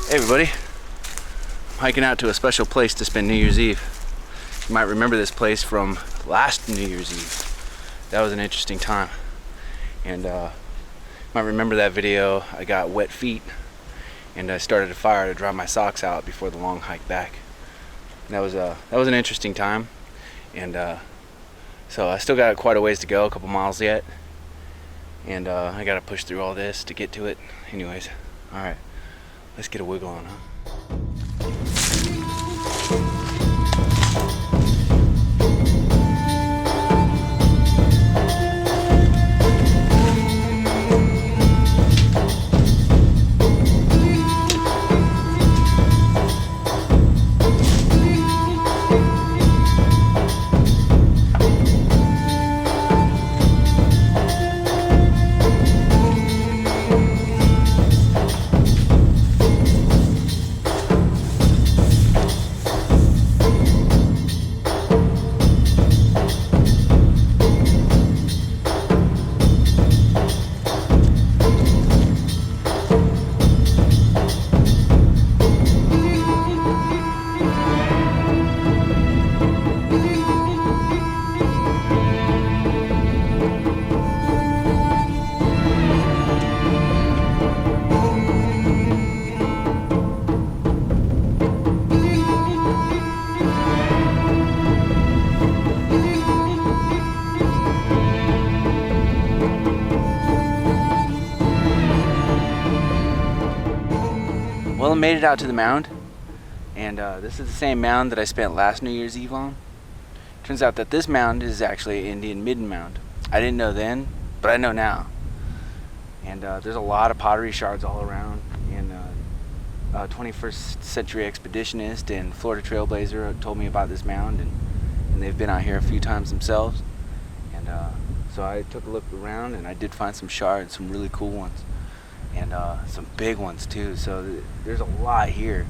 Hey everybody, I'm hiking out to a special place to spend New Year's Eve. You might remember this place from last New Year's Eve. That was an interesting time. And you might remember that video. I got wet feet and I started a fire to dry my socks out before the long hike back. And that was an interesting time. And so I still got quite a ways to go, a couple miles yet. And I gotta push through all this to get to it. Anyways, alright. Let's get a wiggle on, huh? Well, I made it out to the mound, and this is the same mound that I spent last New Year's Eve on. Turns out that this mound is actually an Indian midden mound. I didn't know then, but I know now. And there's a lot of pottery shards all around, and 21st century expeditionist and Florida trailblazer told me about this mound, and they've been out here a few times themselves. And so I took a look around, and I did find some shards, some really cool ones. And some big ones too, so there's a lot here.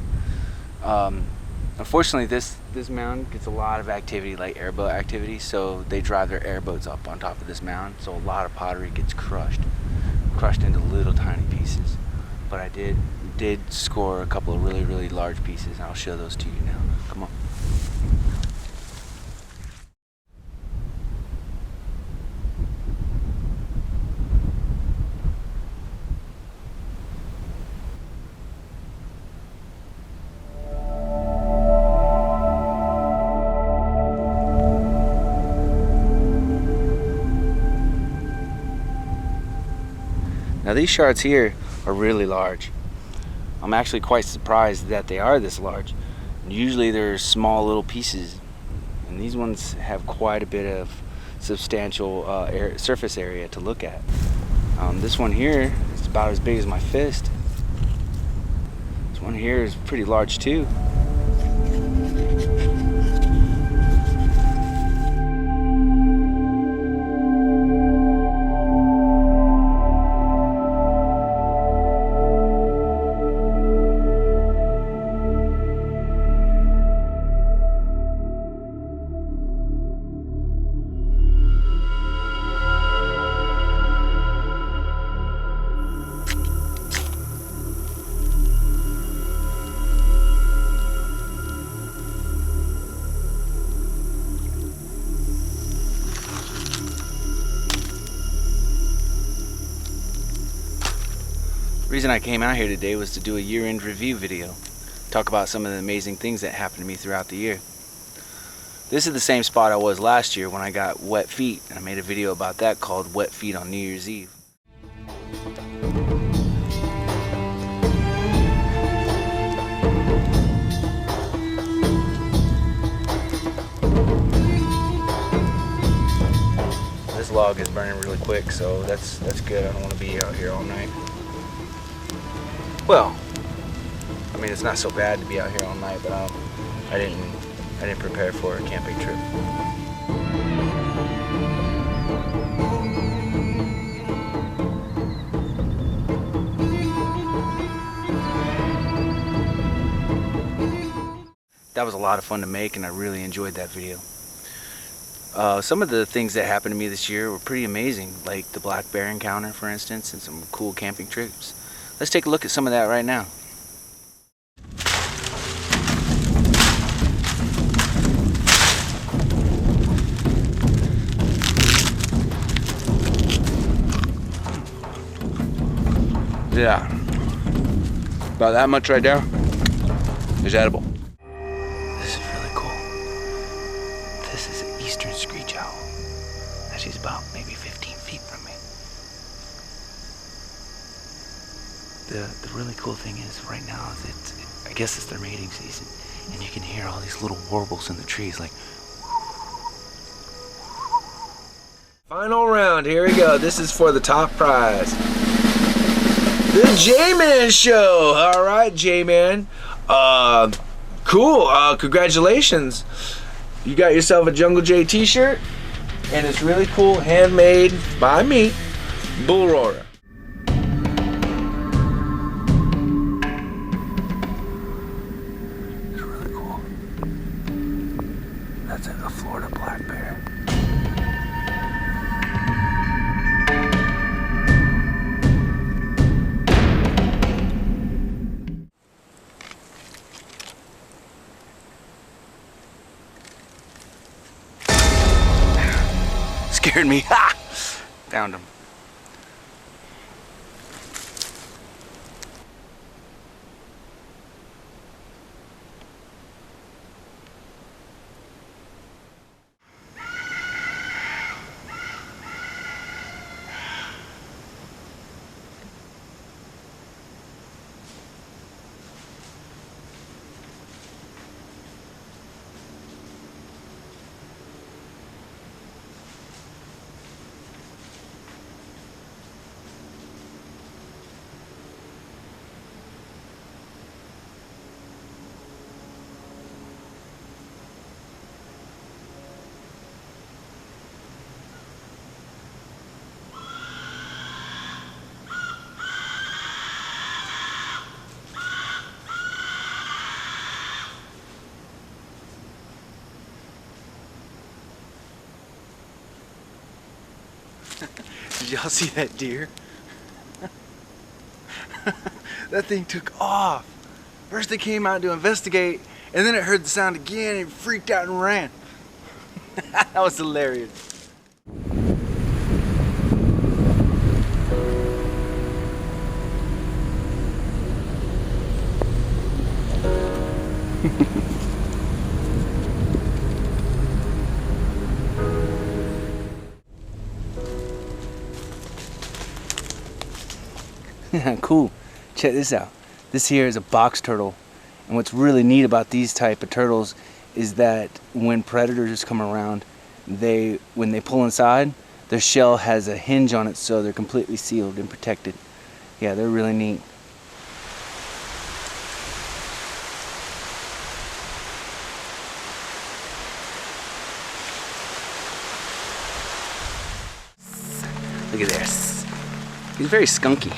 Unfortunately, this mound gets a lot of activity, like airboat activity, so they drive their airboats up on top of this mound, so a lot of pottery gets crushed into little tiny pieces. But I did score a couple of really large pieces, and I'll show those to you now. Come on. Now these shards here are really large. I'm actually quite surprised that they are this large. Usually they're small little pieces, and these ones have quite a bit of substantial surface area to look at. This one here is about as big as my fist. This one here is pretty large too. The reason I came out here today was to do a year-end review video, talk about some of the amazing things that happened to me throughout the year. This is the same spot I was last year when I got wet feet, and I made a video about that called Wet Feet on New Year's Eve. This log is burning really quick, so that's good. I don't want to be out here all night. Well, I mean, it's not so bad to be out here all night, but I didn't prepare for a camping trip. That was a lot of fun to make, and I really enjoyed that video. Some of the things that happened to me this year were pretty amazing, like the black bear encounter, for instance, and some cool camping trips. Let's take a look at some of that right now. Yeah. About that much right there is edible. This is really cool. This is an eastern screech owl. And she's about maybe 15 feet from me. The really cool thing is right now is I guess it's their mating season, and you can hear all these little warbles in the trees like. Final round, here we go. This is for the top prize. The J-Man Show. All right, J-Man. Cool. Congratulations. You got yourself a Jungle J t-shirt, and it's really cool, handmade by me, Bull Roarer. It's really cool. That's a Florida black bear. Scared me. Ha! Found him. Did y'all see that deer? That thing took off. First they came out to investigate, and then it heard the sound again and it freaked out and ran. That was hilarious. Cool. Check this out. This here is a box turtle, and what's really neat about these type of turtles is that when predators come around, when they pull inside, their shell has a hinge on it, so they're completely sealed and protected. Yeah, they're really neat. Look at this. He's very skunky.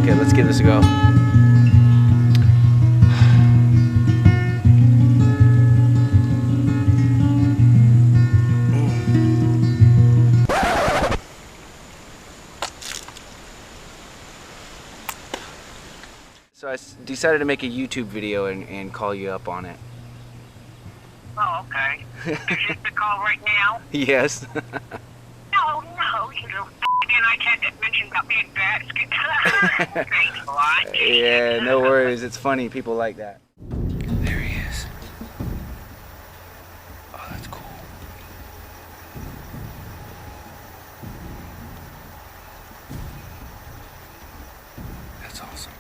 Okay, let's give this a go. So I decided to make a YouTube video and call you up on it. Oh, okay. Is this the call right now? Yes. No, you little and I had to mention about being basket. Thanks a lot. Yeah, no worries. It's funny. People like that. There he is. Oh, that's cool. That's awesome.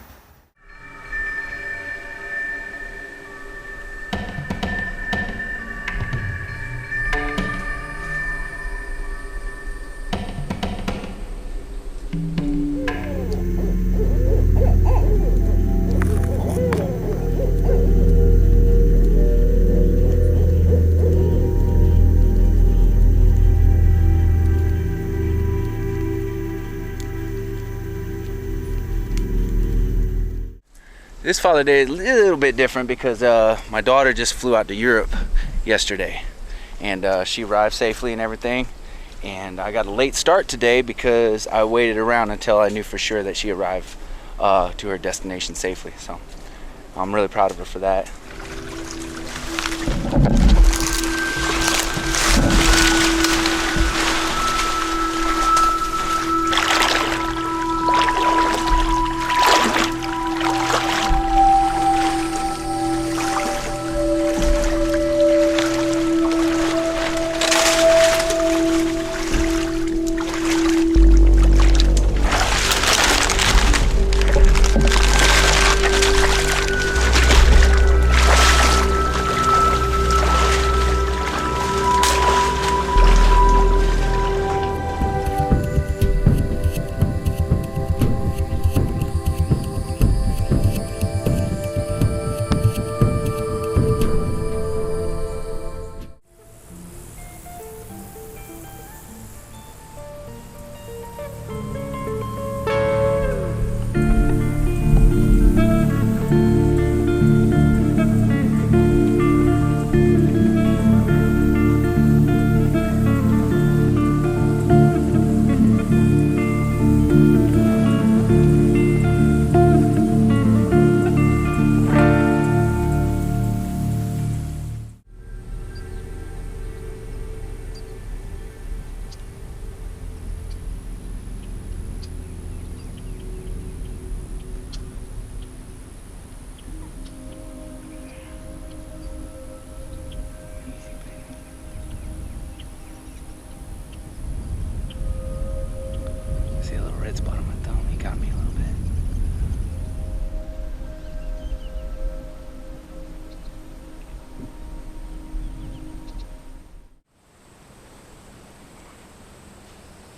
This Father's Day is a little bit different because my daughter just flew out to Europe yesterday, and she arrived safely and everything. And I got a late start today because I waited around until I knew for sure that she arrived to her destination safely. So I'm really proud of her for that. See a little red spot on my thumb. He got me a little bit.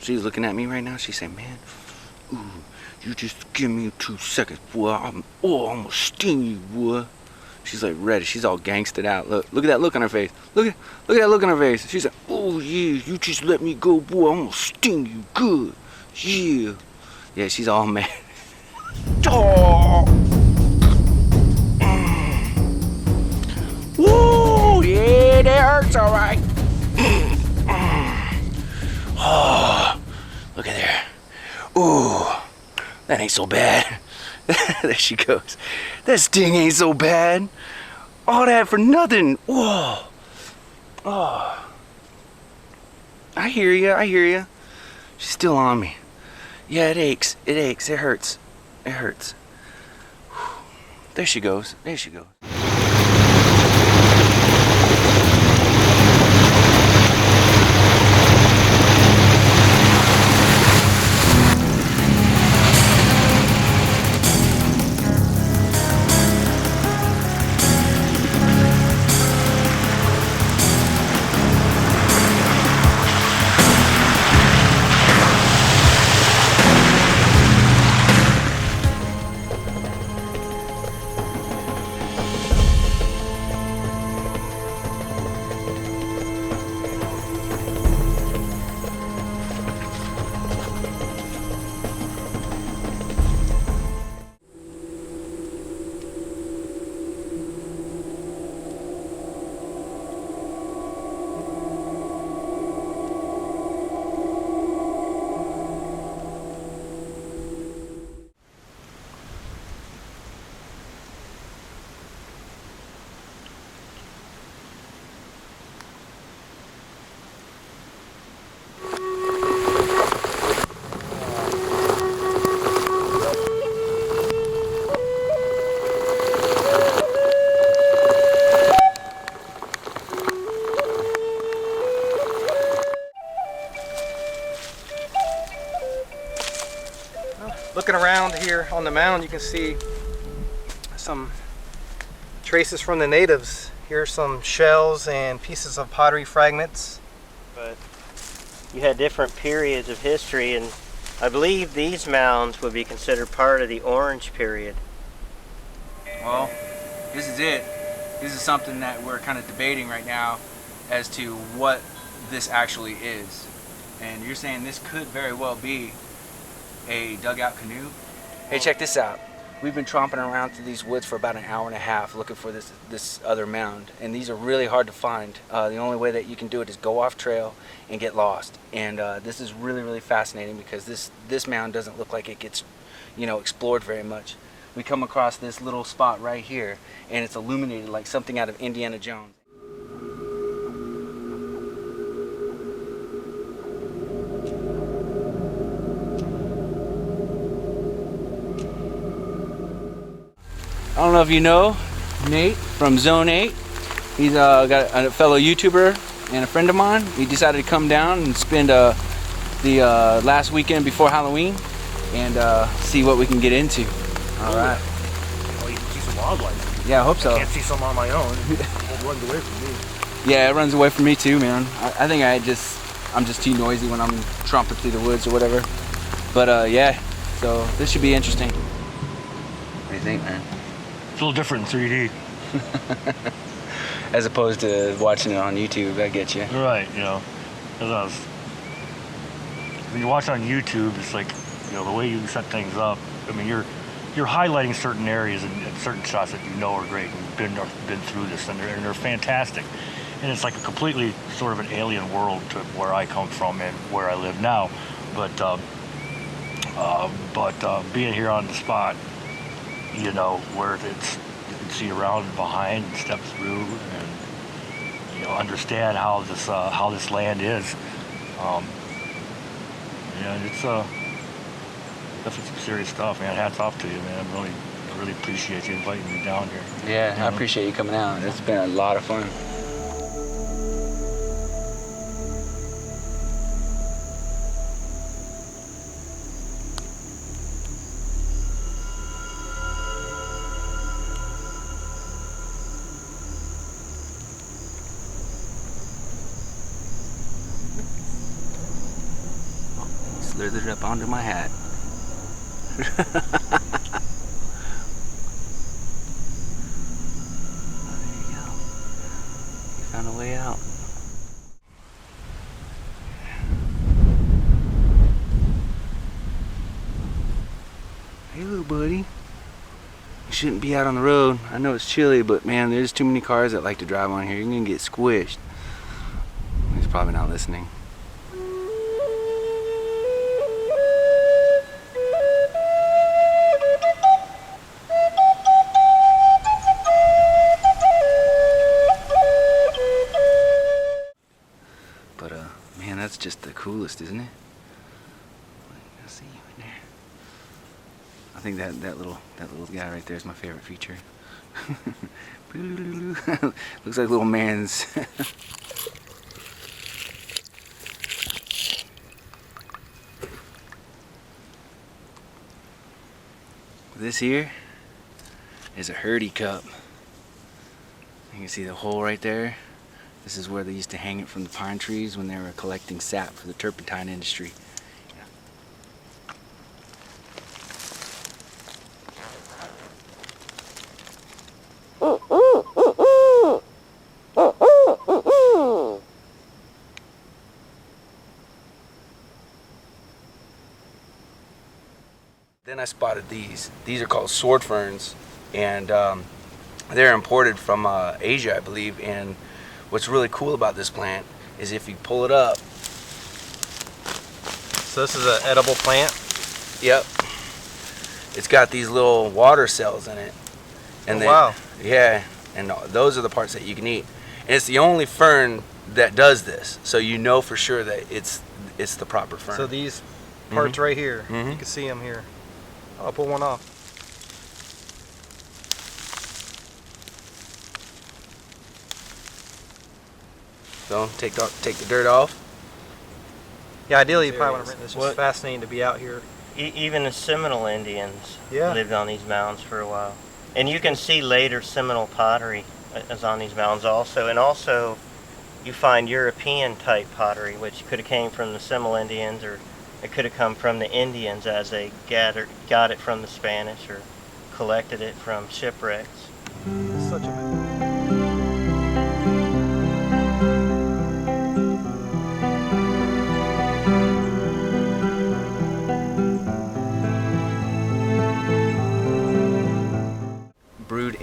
She's looking at me right now. She said, "Man, ooh, you just give me 2 seconds, boy. I'm gonna sting you, boy." She's like ready. She's all gangsted out. Look at that look on her face. Look at that look on her face. She's like, "Oh yeah, you just let me go, boy. I'm gonna sting you good. Yeah." Yeah, she's all mad. Oh. Woo! Yeah, that hurts, all right. Oh, look at there. Ooh, that ain't so bad. There she goes. That sting ain't so bad. All that for nothing. Whoa. Oh. I hear ya. I hear ya. She's still on me. Yeah, it aches. It aches. It hurts. It hurts. There she goes. There she goes. Looking around here on the mound, you can see some traces from the natives. Here are some shells and pieces of pottery fragments. But you had different periods of history, and I believe these mounds would be considered part of the Orange period. Well, this is it. This is something that we're kind of debating right now as to what this actually is. And you're saying this could very well be a dugout canoe? Hey, check this out. we've been tromping around through these woods for about an hour and a half looking for this other mound, and these are really hard to find. The only way that you can do it is go off trail and get lost. And this is really fascinating because this mound doesn't look like it gets, you know, explored very much. We come across this little spot right here, and it's illuminated like something out of Indiana Jones. I don't know if you know Nate from Zone 8. He's got a fellow YouTuber and a friend of mine. He decided to come down and spend the last weekend before Halloween and see what we can get into. All right. Well, you can see some wildlife. Yeah, I hope so. I can't see some on my own. It runs away from me. Yeah, it runs away from me too, man. I think I'm just too noisy when I'm tromping through the woods or whatever. But yeah, so this should be interesting. What do you think, man? It's a little different in 3D. As opposed to watching it on YouTube, I get you. Right, you know. When you watch on YouTube, it's like, you know, the way you set things up. I mean, you're highlighting certain areas and certain shots that you know are great. You've been through this, and they're fantastic. And it's like a completely sort of an alien world to where I come from and where I live now. But being here on the spot, you know, where you can see around and behind and step through and, you know, understand how this land is. And it's definitely some serious stuff, man. Hats off to you, man. I really appreciate you inviting me down here. Yeah, I appreciate you coming out. It's been a lot of fun. Slithered up onto my hat. There you go. You found a way out. Hey, little buddy. You shouldn't be out on the road. I know it's chilly, but man, there's too many cars that like to drive on here. You're gonna get squished. He's probably not listening. Man, that's just the coolest, isn't it? I see you in there. I think that little guy right there is my favorite feature. Looks like little man's. This here is a hurdy cup. You can see the hole right there. This is where they used to hang it from the pine trees when they were collecting sap for the turpentine industry. Then I spotted these. These are called sword ferns, and they're imported from Asia, I believe. And what's really cool about this plant is if you pull it up. So this is an edible plant? Yep. It's got these little water cells in it. And wow. Yeah, and those are the parts that you can eat. And it's the only fern that does this, so you know for sure that it's the proper fern. So these parts right here, you can see them here. I'll pull one off. So take the dirt off. Yeah, ideally you probably want to rent this. It's just fascinating to be out here. Even the Seminole Indians Yeah. lived on these mounds for a while. And you can see later Seminole pottery is on these mounds also. And also you find European type pottery, which could have came from the Seminole Indians, or it could have come from the Indians as they got it from the Spanish or collected it from shipwrecks. It's such a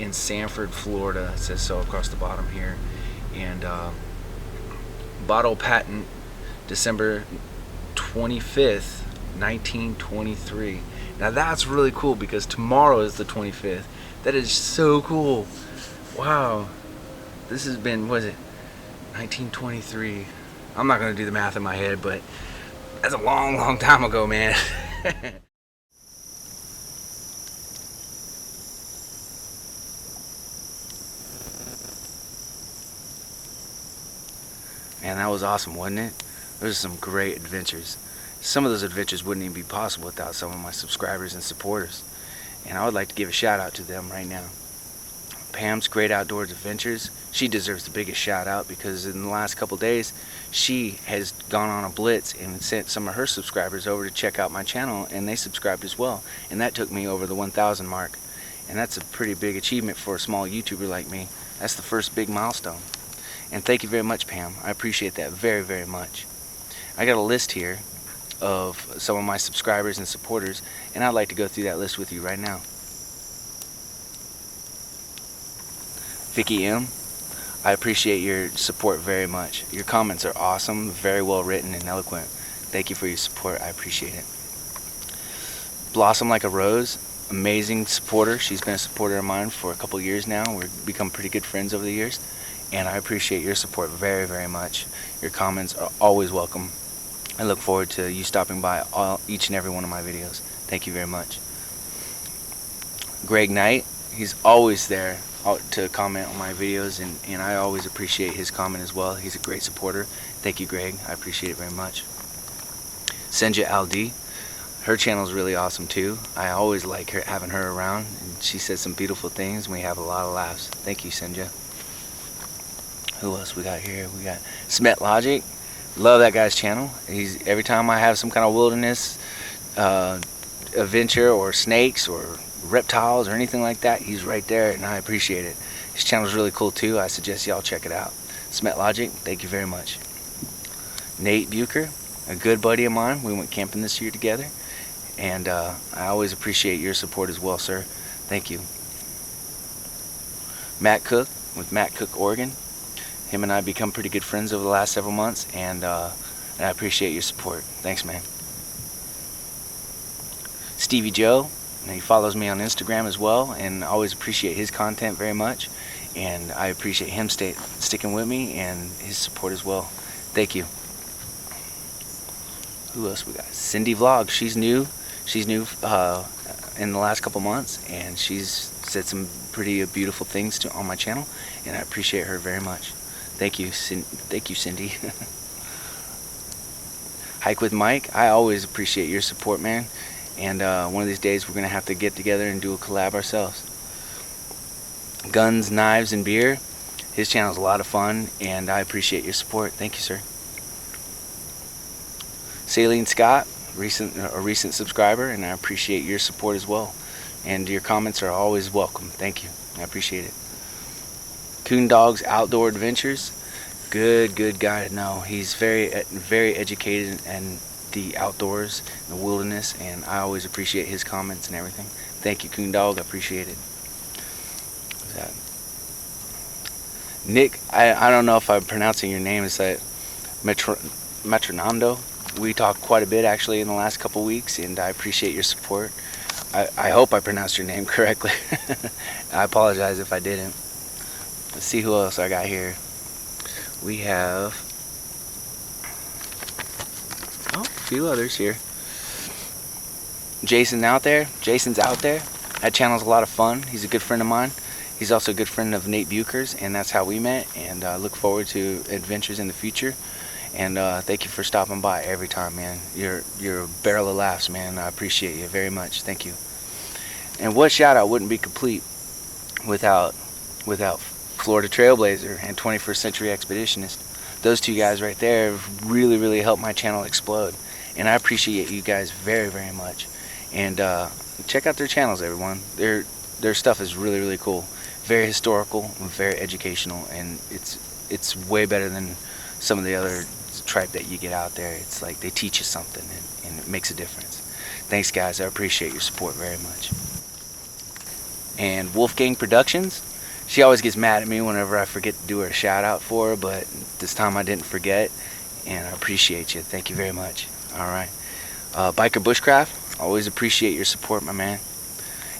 in Sanford, Florida. It says so across the bottom here. And bottle patent December 25th, 1923. Now that's really cool because tomorrow is the 25th. That is so cool. Wow. This has been, what is it, 1923. I'm not going to do the math in my head, but that's a long, long time ago, man. Man, that was awesome, wasn't it? Those are some great adventures. Some of those adventures wouldn't even be possible without some of my subscribers and supporters. And I would like to give a shout out to them right now. Pam's Great Outdoors Adventures, she deserves the biggest shout out because in the last couple days she has gone on a blitz and sent some of her subscribers over to check out my channel, and they subscribed as well, and that took me over the 1,000 mark, and that's a pretty big achievement for a small YouTuber like me. That's the first big milestone. And thank you very much, Pam. I appreciate that very, very much. I got a list here of some of my subscribers and supporters, and I'd like to go through that list with you right now. Vicky M, I appreciate your support very much. Your comments are awesome, very well written and eloquent. Thank you for your support. I appreciate it. Blossom Like a Rose, amazing supporter. She's been a supporter of mine for a couple years now. We've become pretty good friends over the years, and I appreciate your support very, very much. Your comments are always welcome. I look forward to you stopping by each and every one of my videos. Thank you very much. Greg Knight, he's always there to comment on my videos, and I always appreciate his comment as well. He's a great supporter. Thank you, Greg. I appreciate it very much. Senja Aldi, her channel is really awesome too. I always like having her around, and she says some beautiful things, and we have a lot of laughs. Thank you, Senja. Who else we got here? We got Smet Logic. Love that guy's channel. Every time I have some kind of wilderness adventure or snakes or reptiles or anything like that, he's right there, and I appreciate it. His channel is really cool too. I suggest y'all check it out. Smet Logic, thank you very much. Nate Bucher, a good buddy of mine. We went camping this year together, and I always appreciate your support as well, sir. Thank you. Matt Cook with Matt Cook Oregon. Him and I become pretty good friends over the last several months, and I appreciate your support. Thanks, man. Stevie Joe, and he follows me on Instagram as well, and I always appreciate his content very much, and I appreciate him sticking with me and his support as well. Thank you. Who else we got? Cindy Vlog. She's new. She's new in the last couple months, and she's said some pretty beautiful things on my channel, and I appreciate her very much. Thank you, thank you, Cindy. Hike with Mike, I always appreciate your support, man. And one of these days we're gonna have to get together and do a collab ourselves. Guns, Knives, and Beer, his channel's a lot of fun, and I appreciate your support. Thank you, sir. Saline Scott, a recent subscriber, and I appreciate your support as well. And your comments are always welcome. Thank you. I appreciate it. Coon Dog's Outdoor Adventures, good guy to know. He's very educated in the outdoors, the wilderness, and I always appreciate his comments and everything. Thank you, Coon Dog. I appreciate it. What's that? Nick, I don't know if I'm pronouncing your name. Is that Metronando? We talked quite a bit actually in the last couple weeks, and I appreciate your support. I hope I pronounced your name correctly. I apologize if I didn't. Let's see who else I got here. We have a few others here. Jason's out there. That channel's a lot of fun. He's a good friend of mine. He's also a good friend of Nate Bucher's, and that's how we met, and I look forward to adventures in the future. And thank you for stopping by every time, man. You're a barrel of laughs, man. I appreciate you very much. Thank you. And what shout out wouldn't be complete without Florida Trailblazer and 21st Century Expeditionist. Those two guys right there have really helped my channel explode, and I appreciate you guys very much. And check out their channels, everyone. Their stuff is really cool, very historical, very educational, and it's way better than some of the other tripe that you get out there. It's like they teach you something, and it makes a difference. Thanks, guys. I appreciate your support very much. and Wolfgang Productions. She always gets mad at me whenever I forget to do her a shout out for her, but this time I didn't forget, and I appreciate you. Thank you very much. All right. Biker Bushcraft, always appreciate your support, my man.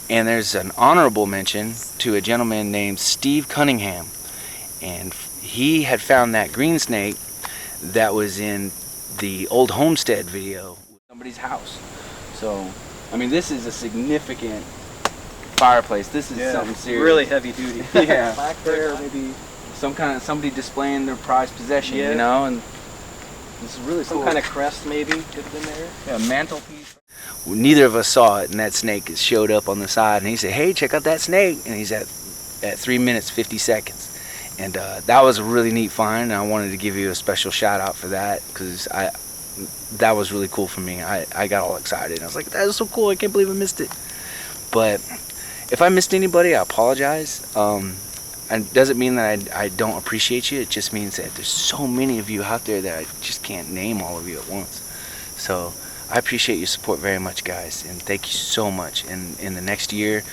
And there's an honorable mention to a gentleman named Steve Cunningham, and he had found that green snake that was in the old homestead video, somebody's house. So, I mean, this is a significant fireplace. This is something serious. Really heavy duty. Yeah. Back there, maybe Somebody displaying their prized possession, Yeah. you know, and this is really some cool. kind of crest maybe could have been there. Yeah, mantelpiece. Neither of us saw it, and that snake showed up on the side, and he said, "Hey, check out that snake," and he's at 3 minutes 50 seconds, and that was a really neat find, and I wanted to give you a special shout out for that, because that was really cool for me. I got all excited. I was like, that is so cool, I can't believe I missed it. But if I missed anybody, I apologize. And it doesn't mean that I don't appreciate you. It just means that there's so many of you out there that I just can't name all of you at once. So I appreciate your support very much, guys, and thank you so much. And in the next year,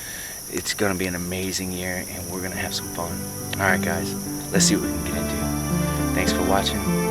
it's going to be an amazing year, and we're going to have some fun. All right, guys, let's see what we can get into. Thanks for watching.